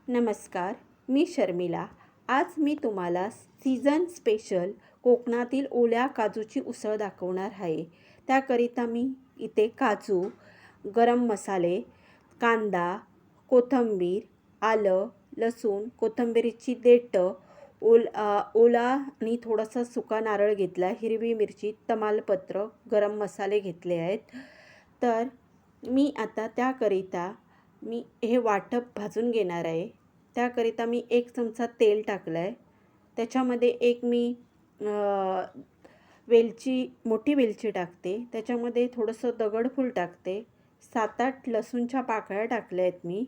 नमस्कार, मी शर्मिला. आज मी तुम्हाला सीझन स्पेशल कोकणातील ओल्या काजूची उसळ दाखवणार आहे. त्याकरिता मी इथे काजू, गरम मसाले, कांदा, कोथिंबीर, आलं, लसूण, कोथिंबीरची देठं, ओला आणि थोडासा सुका नारळ घेतला, हिरवी मिरची, तमालपत्र, गरम मसाले घेतले आहेत. तर मी आता त्याकरिता मी हे वाटप भाजून घेणार आहे. त्याकरिता मी 1 चमचा तेल टाकलं आहे. त्याच्यामध्ये एक मी मोठी वेलची टाकते. त्याच्यामध्ये थोडंसं दगडफूल टाकते. 7-8 लसूणच्या पाकळ्या टाकल्या आहेत मी.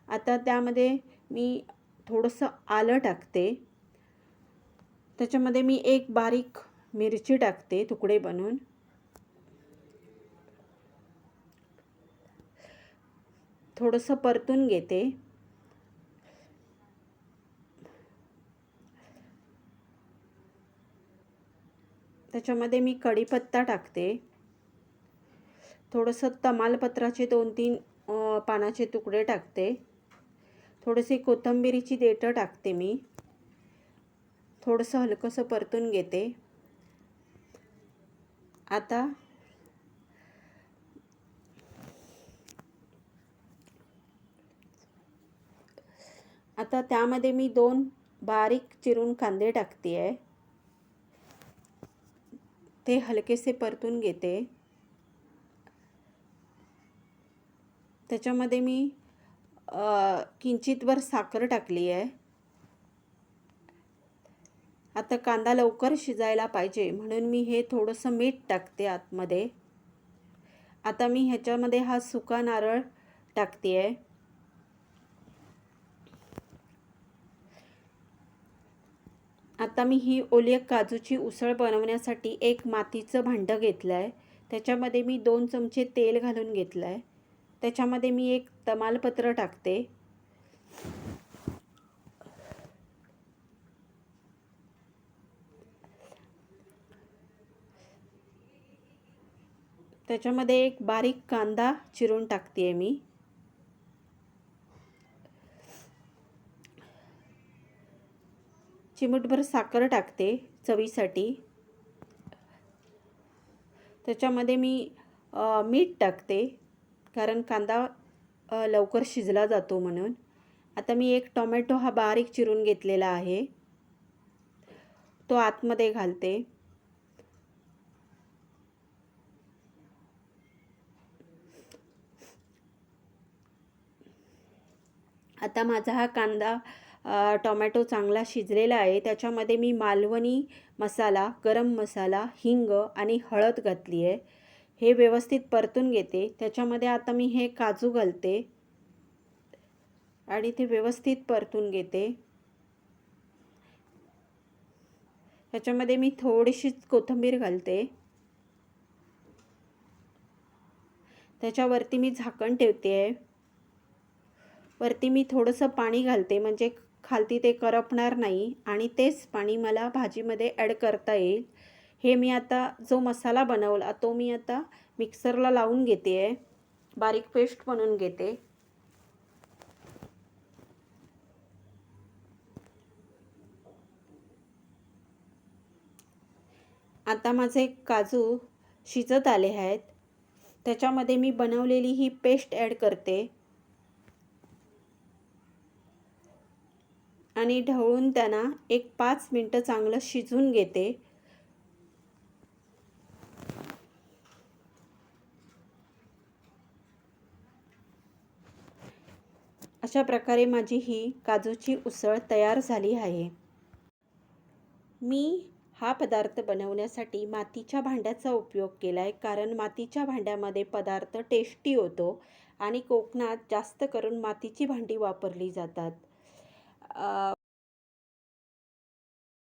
आता त्यामध्ये मी थोडंसं आलं टाकते. त्याच्यामध्ये मी एक बारीक मिरची टाकते तुकडे बनवून. थोडंसं परतून घेते. त्याच्यामध्ये मी कढीपत्ता टाकते. थोडंसं तमालपत्राचे 2-3 पानाचे तुकडे टाकते. थोडीशी कोथिंबीरीची देठं टाकते मी. थोडंसं हलकंसं परतून घेते. आता त्यामध्ये मी 2 बारीक चिरून कांदे टाकते आहे. ते हलकेसे परतून घेते. त्याच्यामध्ये मी किंचितभर साखर टाकली आहे. आता कांदा लवकर शिजायला पाहिजे म्हणून मी हे थोडंसं मीठ टाकते आतमध्ये. आता मी ह्याच्यामध्ये हा सुका नारळ टाकते आहे. आता मी ही ओल्या काजूची उसळ बनवण्यासाठी एक मातीचं भांडं घेतलं आहे. त्याच्यामध्ये मी 2 चमचे तेल घालून घेतलं आहे. त्याच्यामध्ये मी एक तमालपत्र टाकते. त्याच्यामध्ये एक बारीक कांदा चिरून टाकते आहे मी. चिमूटभर साखर टाकते चवीसाठी. त्याच्यामध्ये मी मीठ टाकते कारण कांदा लवकर शिजला जातो म्हणून. आता मी एक टोमॅटो हा बारीक चिरून घेतलेला आहे, तो आतमध्ये घालते. आता माझा हा कांदा टोमॅटो चांगला शिजलेला आहे. त्याच्यामध्ये मी मालवणी मसाला, गरम मसाला, हिंग आणि हळद घातली आहे. हे व्यवस्थित परतून घेते. त्याच्यामध्ये आता मी हे काजू घालते आणि ते व्यवस्थित परतून घेते. त्याच्यामध्ये मी थोडीशीच कोथिंबीर घालते. त्याच्यावरती मी झाकण ठेवते आहे. वरती मी थोडंसं पाणी घालते म्हणजे खालती ते करपणार नाही आणि तेच पाणी मला भाजीमध्ये ॲड करता येईल. हे मी आता जो मसाला बनवला तो मी आता मिक्सरला लावून घेते आहे. बारीक पेस्ट बनवून घेते. आता माझे काजू शिजत आले आहेत. त्याच्यामध्ये मी बनवलेली ही पेस्ट ॲड करते आणि ढवळून त्यांना एक 5 मिनटं चांगलं शिजवून घेते. अशा प्रकारे माझी ही काजूची उसळ तयार झाली आहे. मी हा पदार्थ बनवण्यासाठी मातीच्या भांड्याचा उपयोग केला आहे कारण मातीच्या भांड्यामध्ये पदार्थ टेस्टी होतो आणि कोकणात जास्त करून मातीची भांडी वापरली जातात.